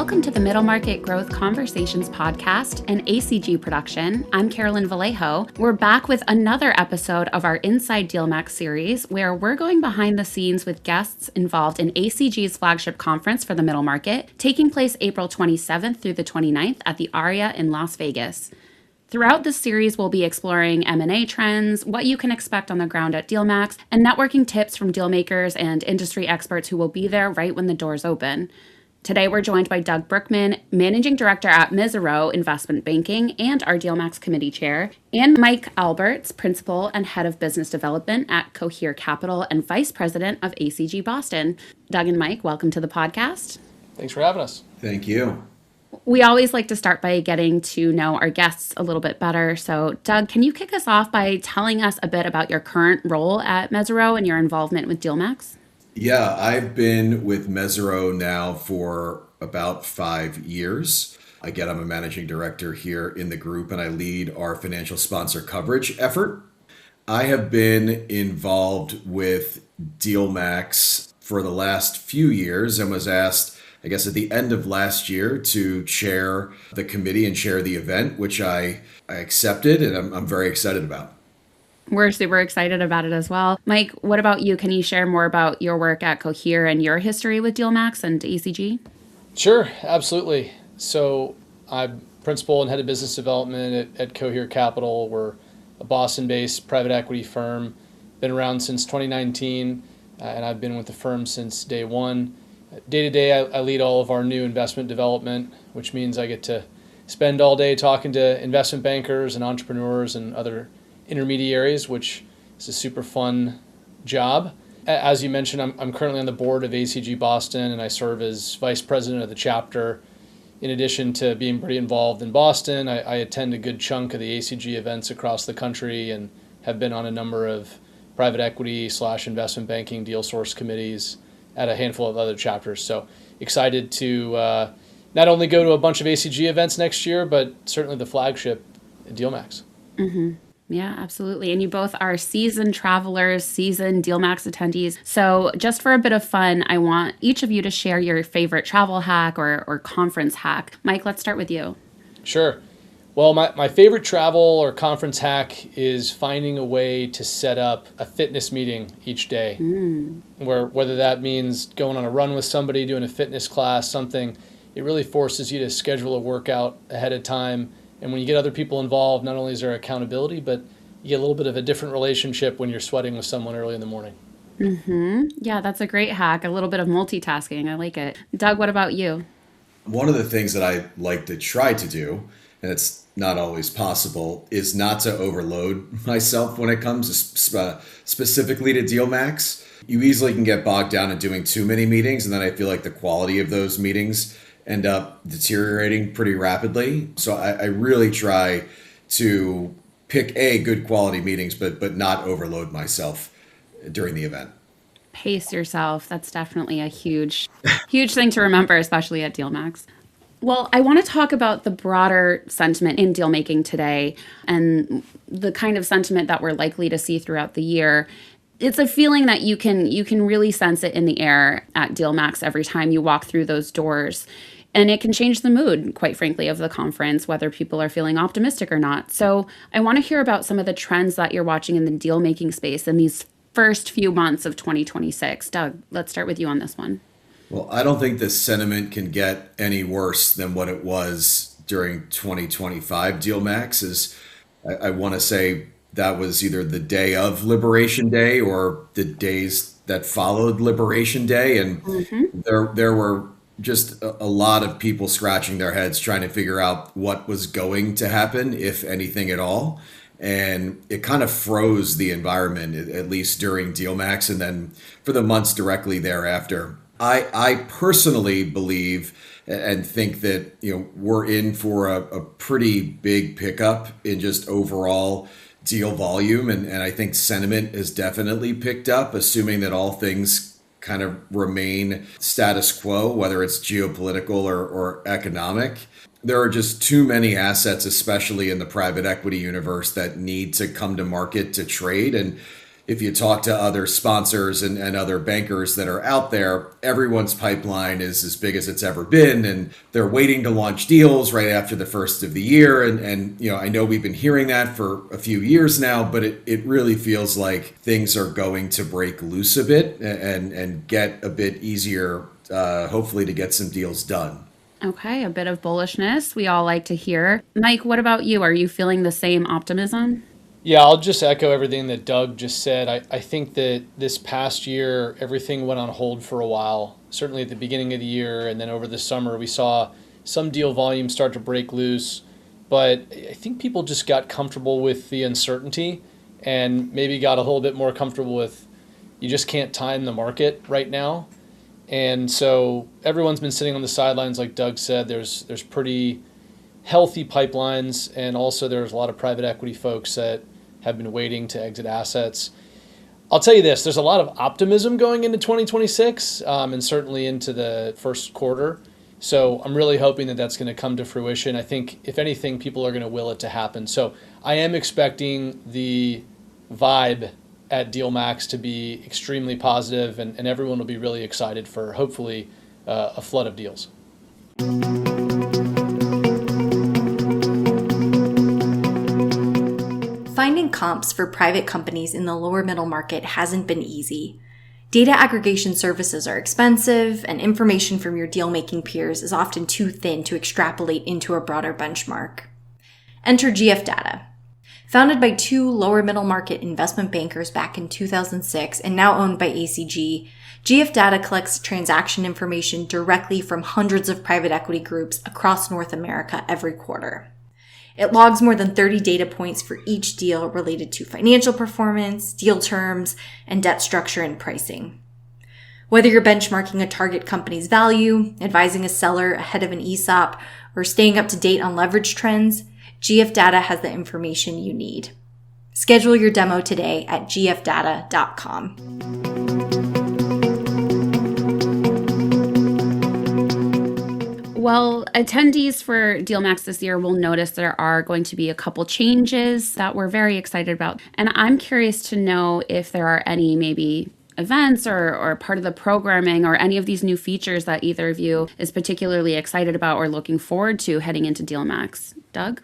Welcome to the Middle Market Growth Conversations podcast, an ACG production. I'm Carolyn Vallejo. We're back with another episode of our Inside DealMAX series, where we're going behind the scenes with guests involved in ACG's flagship conference for the middle market, taking place April 27th through the 29th at the Aria in Las Vegas. Throughout this series, we'll be exploring M&A trends, what you can expect on the ground at DealMAX, and networking tips from dealmakers and industry experts who will be there right when the doors open. Today, we're joined by Doug Brookman, Managing Director at Mesirow Investment Banking and our DealMAX Committee Chair, and Mike Alberts, Principal and Head of Business Development at Cohere Capital and Vice President of ACG Boston. Doug and Mike, welcome to the podcast. Thanks for having us. Thank you. We always like to start by getting to know our guests a little bit better. So, Doug, can you kick us off by telling us a bit about your current role at Mesirow and your involvement with DealMAX? Yeah, I've been with Mesirow now for about 5 years. Again, I'm a managing director here in the group, and I lead our financial sponsor coverage effort. I have been involved with DealMAX for the last few years and was asked, I guess, at the end of last year to chair the committee and chair the event, which I accepted and I'm very excited about. We're super excited about it as well. Mike, what about you? Can you share more about your work at Cohere and your history with DealMAX and ACG? Sure, absolutely. So I'm Principal and Head of Business Development at Cohere Capital. We're a Boston-based private equity firm, been around since 2019, and I've been with the firm since day one. Day to day, I lead all of our new investment development, which means I get to spend all day talking to investment bankers and entrepreneurs and other intermediaries, which is a super fun job. As you mentioned, I'm currently on the board of ACG Boston, and I serve as vice president of the chapter. In addition to being pretty involved in Boston, I attend a good chunk of the ACG events across the country and have been on a number of private equity/investment banking deal source committees at a handful of other chapters. So excited to not only go to a bunch of ACG events next year, but certainly the flagship at DealMAX. Mm-hmm. Yeah, absolutely. And you both are seasoned travelers, seasoned DealMAX attendees. So just for a bit of fun, I want each of you to share your favorite travel hack or conference hack. Mike, let's start with you. Sure. Well, my favorite travel or conference hack is finding a way to set up a fitness meeting each day, whether that means going on a run with somebody, doing a fitness class, something. It really forces you to schedule a workout ahead of time. And when you get other people involved, not only is there accountability, but you get a little bit of a different relationship when you're sweating with someone early in the morning. Mm-hmm. Yeah, that's a great hack. A little bit of multitasking. I like it. Doug, what about you? One of the things that I like to try to do, and it's not always possible, is not to overload myself when it comes specifically to DealMAX. You easily can get bogged down in doing too many meetings, and then I feel like the quality of those meetings end up deteriorating pretty rapidly. So I really try to pick good quality meetings, but not overload myself during the event. Pace yourself. That's definitely a huge thing to remember, especially at DealMAX. Well, I want to talk about the broader sentiment in deal making today and the kind of sentiment that we're likely to see throughout the year. It's a feeling that you can really sense it in the air at DealMAX every time you walk through those doors. And it can change the mood, quite frankly, of the conference, whether people are feeling optimistic or not. So I want to hear about some of the trends that you're watching in the deal making space in these first few months of 2026. Doug, let's start with you on this one. Well, I don't think the sentiment can get any worse than what it was during 2025 DealMAX. I want to say that was either the day of Liberation Day or the days that followed Liberation Day. And there were just a lot of people scratching their heads trying to figure out what was going to happen, if anything at all. And it kind of froze the environment, at least during DealMAX and then for the months directly thereafter. I personally believe and think that we're in for a pretty big pickup in just overall deal volume. And I think sentiment has definitely picked up, assuming that all things kind of remain status quo, whether it's geopolitical or economic. There are just too many assets, especially in the private equity universe, that need to come to market to trade. And if you talk to other sponsors and other bankers that are out there, everyone's pipeline is as big as it's ever been, and they're waiting to launch deals right after the first of the year. And I know we've been hearing that for a few years now, but it really feels like things are going to break loose a bit and get a bit easier, hopefully, to get some deals done. Okay, a bit of bullishness we all like to hear. Mike, what about you? Are you feeling the same optimism? Yeah, I'll just echo everything that Doug just said. I think that this past year, everything went on hold for a while. Certainly at the beginning of the year, and then over the summer, we saw some deal volume start to break loose. But I think people just got comfortable with the uncertainty and maybe got a little bit more comfortable with you just can't time the market right now. And so everyone's been sitting on the sidelines, like Doug said. There's pretty healthy pipelines, and also there's a lot of private equity folks that have been waiting to exit assets. I'll tell you this, there's a lot of optimism going into 2026 and certainly into the first quarter. So I'm really hoping that that's going to come to fruition. I think, if anything, people are going to will it to happen. So I am expecting the vibe at DealMAX to be extremely positive, and everyone will be really excited for, hopefully, a flood of deals. Finding comps for private companies in the lower middle market hasn't been easy. Data aggregation services are expensive, and information from your deal-making peers is often too thin to extrapolate into a broader benchmark. Enter GF Data. Founded by two lower middle market investment bankers back in 2006 and now owned by ACG, GF Data collects transaction information directly from hundreds of private equity groups across North America every quarter. It logs more than 30 data points for each deal related to financial performance, deal terms, and debt structure and pricing. Whether you're benchmarking a target company's value, advising a seller ahead of an ESOP, or staying up to date on leverage trends, GF Data has the information you need. Schedule your demo today at gfdata.com. Well, attendees for DealMAX this year will notice there are going to be a couple changes that we're very excited about. And I'm curious to know if there are any maybe events or part of the programming or any of these new features that either of you is particularly excited about or looking forward to heading into DealMAX. Doug?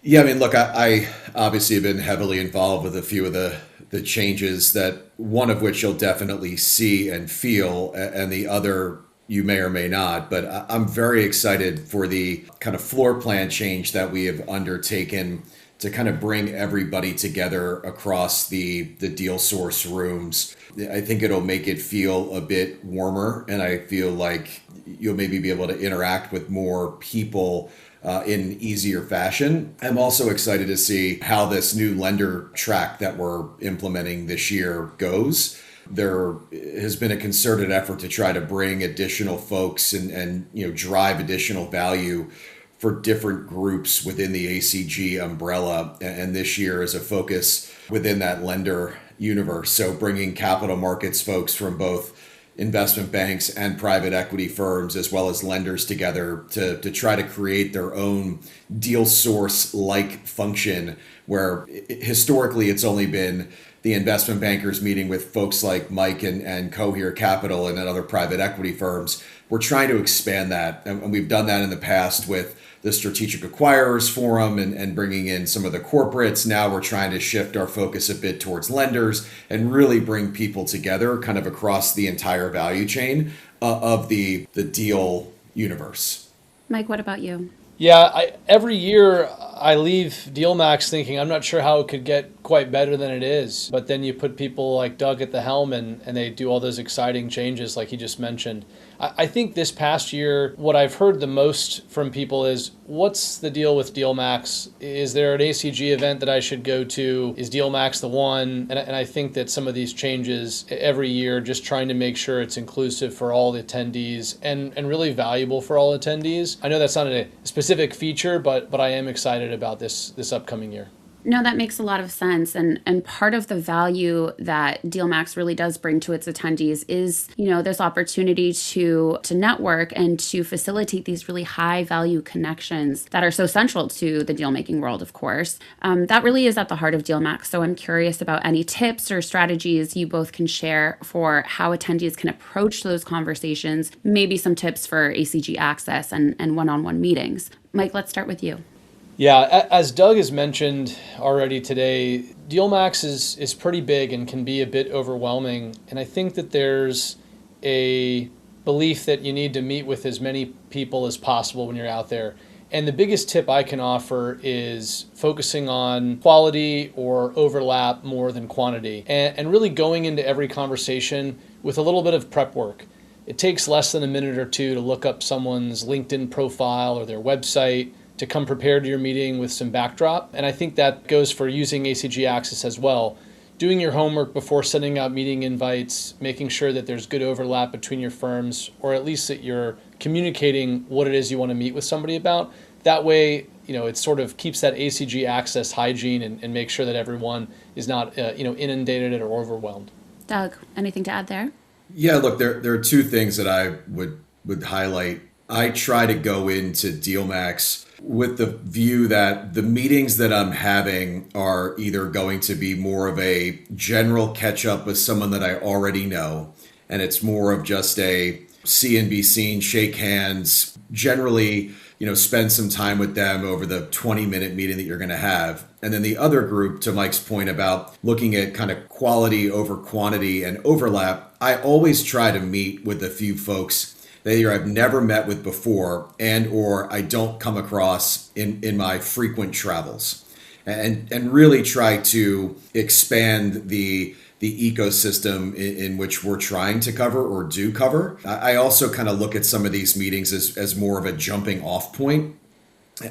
Yeah, I mean, look, I obviously have been heavily involved with a few of the changes, that one of which you'll definitely see and feel, and the other you may or may not. But I'm very excited for the kind of floor plan change that we have undertaken to kind of bring everybody together across the deal source rooms. I think it'll make it feel a bit warmer, and I feel like you'll maybe be able to interact with more people in easier fashion. I'm also excited to see how this new lender track that we're implementing this year goes. There has been a concerted effort to try to bring additional folks and drive additional value for different groups within the ACG umbrella. And this year is a focus within that lender universe. So bringing capital markets folks from both investment banks and private equity firms, as well as lenders, together to try to create their own deal source like function, where historically it's only been the investment bankers meeting with folks like Mike and Cohere Capital and other private equity firms. We're trying to expand that, and we've done that in the past with the Strategic Acquirers Forum and bringing in some of the corporates. Now we're trying to shift our focus a bit towards lenders and really bring people together kind of across the entire value chain of the deal universe. Mike, what about you? Yeah, every year I leave DealMAX thinking I'm not sure how it could get quite better than it is. But then you put people like Doug at the helm and they do all those exciting changes like he just mentioned. I think this past year, what I've heard the most from people is, what's the deal with DealMAX? Is there an ACG event that I should go to? Is DealMAX the one? And I think that some of these changes every year, just trying to make sure it's inclusive for all the attendees and really valuable for all attendees. I know that's not a specific feature, but I am excited about this upcoming year. No, that makes a lot of sense. And part of the value that DealMAX really does bring to its attendees is, this opportunity to network and to facilitate these really high value connections that are so central to the deal making world, of course. That really is at the heart of DealMAX. So I'm curious about any tips or strategies you both can share for how attendees can approach those conversations, maybe some tips for ACG access and one-on-one meetings. Mike, let's start with you. Yeah, as Doug has mentioned already today, DealMAX is pretty big and can be a bit overwhelming. And I think that there's a belief that you need to meet with as many people as possible when you're out there. And the biggest tip I can offer is focusing on quality or overlap more than quantity, and really going into every conversation with a little bit of prep work. It takes less than a minute or two to look up someone's LinkedIn profile or their website, to come prepared to your meeting with some backdrop. And I think that goes for using ACG Access as well. Doing your homework before sending out meeting invites, making sure that there's good overlap between your firms, or at least that you're communicating what it is you want to meet with somebody about. That way, it sort of keeps that ACG Access hygiene and makes sure that everyone is not inundated or overwhelmed. Doug, anything to add there? Yeah, look, there are two things that I would highlight. I try to go into DealMAX with the view that the meetings that I'm having are either going to be more of a general catch up with someone that I already know, and it's more of just a see and be seen, shake hands, generally, spend some time with them over the 20-minute meeting that you're going to have. And then the other group, to Mike's point about looking at kind of quality over quantity and overlap, I always try to meet with a few folks that either I've never met with before and or I don't come across in my frequent travels, and really try to expand the ecosystem in which we're trying to cover or do cover. I also kind of look at some of these meetings as more of a jumping off point.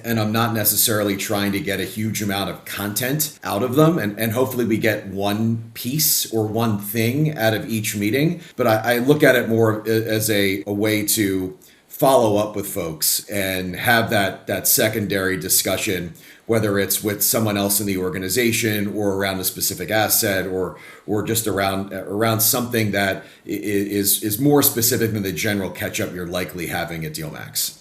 And I'm not necessarily trying to get a huge amount of content out of them. And hopefully we get one piece or one thing out of each meeting. But I look at it more as a way to follow up with folks and have that secondary discussion, whether it's with someone else in the organization or around a specific asset or just around something that is more specific than the general catch up you're likely having at DealMAX.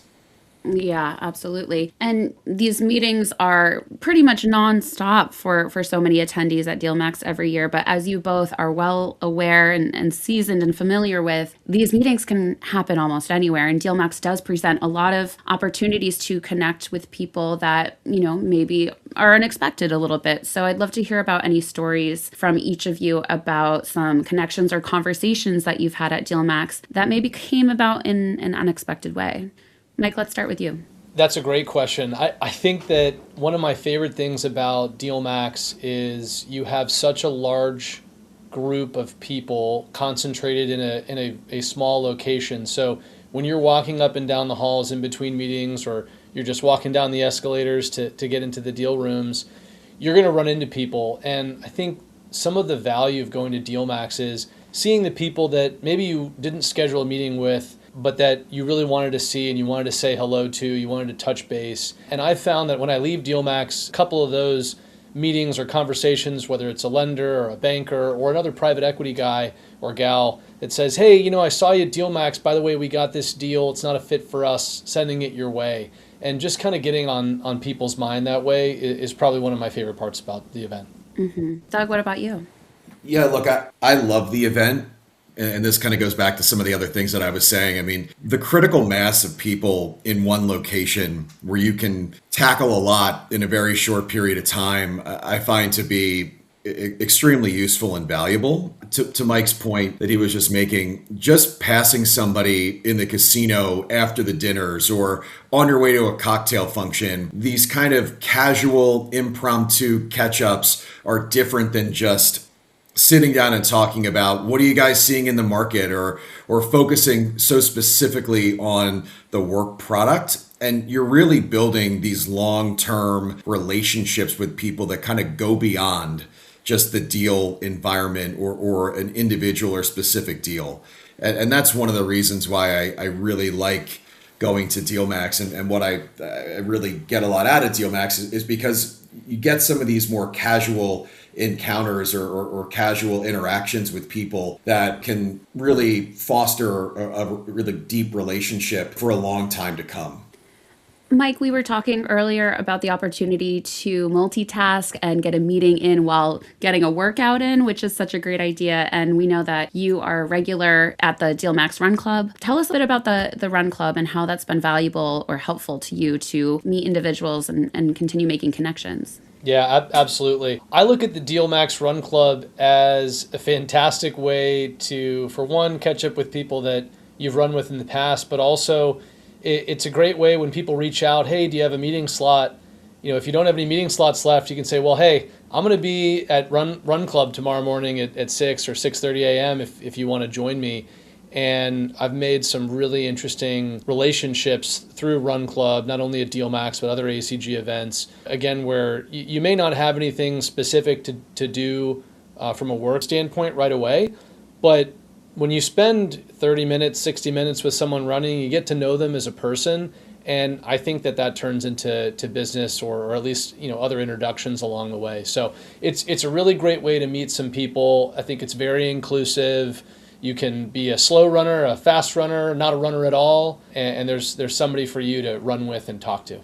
Yeah, absolutely. And these meetings are pretty much nonstop for so many attendees at DealMAX every year. But as you both are well aware and seasoned and familiar with, these meetings can happen almost anywhere. And DealMAX does present a lot of opportunities to connect with people that, maybe are unexpected a little bit. So I'd love to hear about any stories from each of you about some connections or conversations that you've had at DealMAX that maybe came about in an unexpected way. Mike, let's start with you. That's a great question. I think that one of my favorite things about DealMAX is you have such a large group of people concentrated in a small location. So when you're walking up and down the halls in between meetings, or you're just walking down the escalators to get into the deal rooms, you're going to run into people. And I think some of the value of going to DealMAX is seeing the people that maybe you didn't schedule a meeting with, but that you really wanted to see and you wanted to say hello to, you wanted to touch base. And I've found that when I leave DealMAX, a couple of those meetings or conversations, whether it's a lender or a banker or another private equity guy or gal that says, hey, I saw you at DealMAX, by the way, we got this deal, it's not a fit for us, sending it your way. And just kind of getting on people's mind that way is probably one of my favorite parts about the event. Mm-hmm. Doug, what about you? Yeah, look, I love the event. And this kind of goes back to some of the other things that I was saying. I mean, the critical mass of people in one location where you can tackle a lot in a very short period of time, I find to be extremely useful and valuable. To Mike's point that he was just making, just passing somebody in the casino after the dinners or on your way to a cocktail function, these kind of casual, impromptu catch-ups are different than just sitting down and talking about what are you guys seeing in the market, or focusing so specifically on the work product. And you're really building these long-term relationships with people that kind of go beyond just the deal environment or an individual or specific deal. And that's one of the reasons why I really like going to DealMAX, and what I really get a lot out of DealMAX is because you get some of these more casual encounters or casual interactions with people that can really foster a really deep relationship for a long time to come. Mike, we were talking earlier about the opportunity to multitask and get a meeting in while getting a workout in, which is such a great idea. And we know that you are regular at the DealMAX Run Club. Tell us a bit about the Run Club and how that's been valuable or helpful to you to meet individuals and continue making connections. Yeah, absolutely. I look at the DealMAX Run Club as a fantastic way to, for one, catch up with people that you've run with in the past, but also it's a great way when people reach out, hey, do you have a meeting slot? If you don't have any meeting slots left, you can say, well, hey, I'm going to be at Run Club tomorrow morning at 6 or 6:30 a.m. if you want to join me. And I've made some really interesting relationships through Run Club, not only at DealMAX, but other ACG events. Again, where you may not have anything specific to do from a work standpoint right away, but when you spend 30 minutes, 60 minutes with someone running, you get to know them as a person. And I think that turns into business or at least, other introductions along the way. So it's a really great way to meet some people. I think it's very inclusive. You can be a slow runner, a fast runner, not a runner at all. And there's somebody for you to run with and talk to.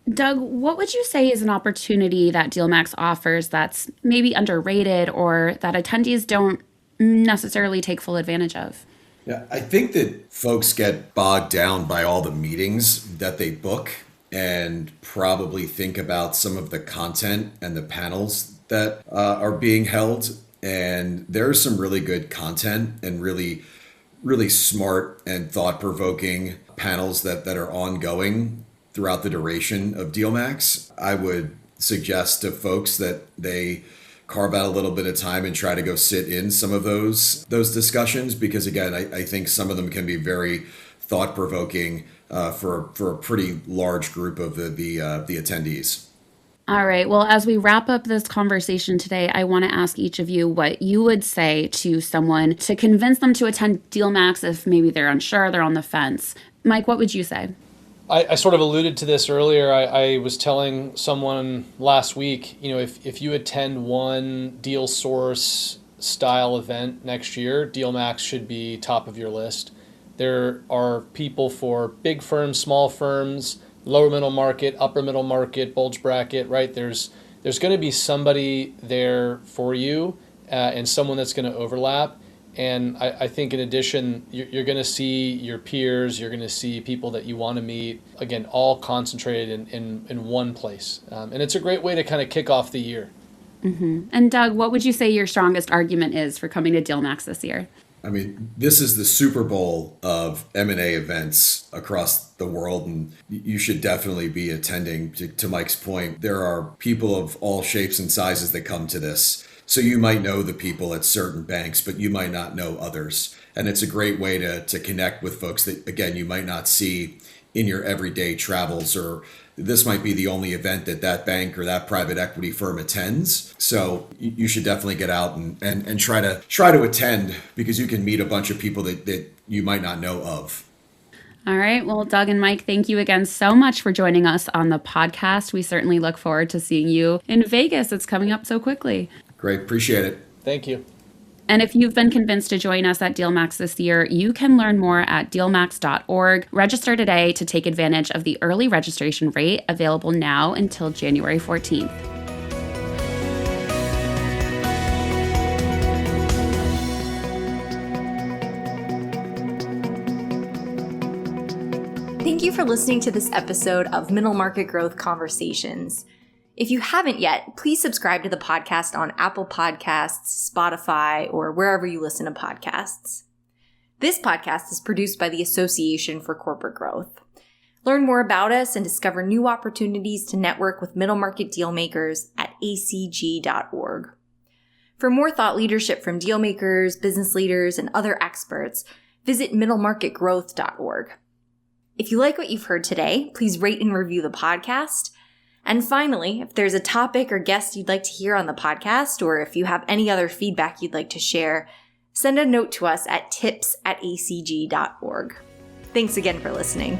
Doug, what would you say is an opportunity that DealMAX offers that's maybe underrated or that attendees don't necessarily take full advantage of? Yeah, I think that folks get bogged down by all the meetings that they book and probably think about some of the content and the panels that are being held. And there's some really good content and really, really smart and thought-provoking panels that are ongoing throughout the duration of DealMAX. I would suggest to folks that they carve out a little bit of time and try to go sit in some of those discussions, because again, I think some of them can be very thought-provoking for a pretty large group of the attendees. All right. Well, as we wrap up this conversation today, I want to ask each of you what you would say to someone to convince them to attend DealMAX if maybe they're unsure, they're on the fence. Mike, what would you say? I sort of alluded to this earlier. I was telling someone last week, if you attend one Deal Source style event next year, DealMAX should be top of your list. There are people for big firms, small firms, lower middle market, upper middle market, bulge bracket, right? There's going to be somebody there for you and someone that's going to overlap. And I think in addition, you're going to see your peers, you're going to see people that you want to meet, again, all concentrated in one place. And it's a great way to kind of kick off the year. Mm-hmm. And Doug, what would you say your strongest argument is for coming to DealMAX this year? I mean, this is the Super Bowl of M&A events across the world, and you should definitely be attending. To Mike's point, there are people of all shapes and sizes that come to this. So you might know the people at certain banks, but you might not know others. And it's a great way to connect with folks that, again, you might not see in your everyday travels, or this might be the only event that bank or that private equity firm attends. So you should definitely get out and try to attend, because you can meet a bunch of people that you might not know of. All right. Well, Doug and Mike, thank you again so much for joining us on the podcast. We certainly look forward to seeing you in Vegas. It's coming up so quickly. Great. Appreciate it. Thank you. And if you've been convinced to join us at DealMAX this year, you can learn more at dealmax.org. Register today to take advantage of the early registration rate available now until January 14th. Thank you for listening to this episode of Middle Market Growth Conversations. If you haven't yet, please subscribe to the podcast on Apple Podcasts, Spotify, or wherever you listen to podcasts. This podcast is produced by the Association for Corporate Growth. Learn more about us and discover new opportunities to network with middle market dealmakers at acg.org. For more thought leadership from dealmakers, business leaders, and other experts, visit middlemarketgrowth.org. If you like what you've heard today, please rate and review the podcast. And finally, if there's a topic or guest you'd like to hear on the podcast, or if you have any other feedback you'd like to share, send a note to us at tips@acg.org. Thanks again for listening.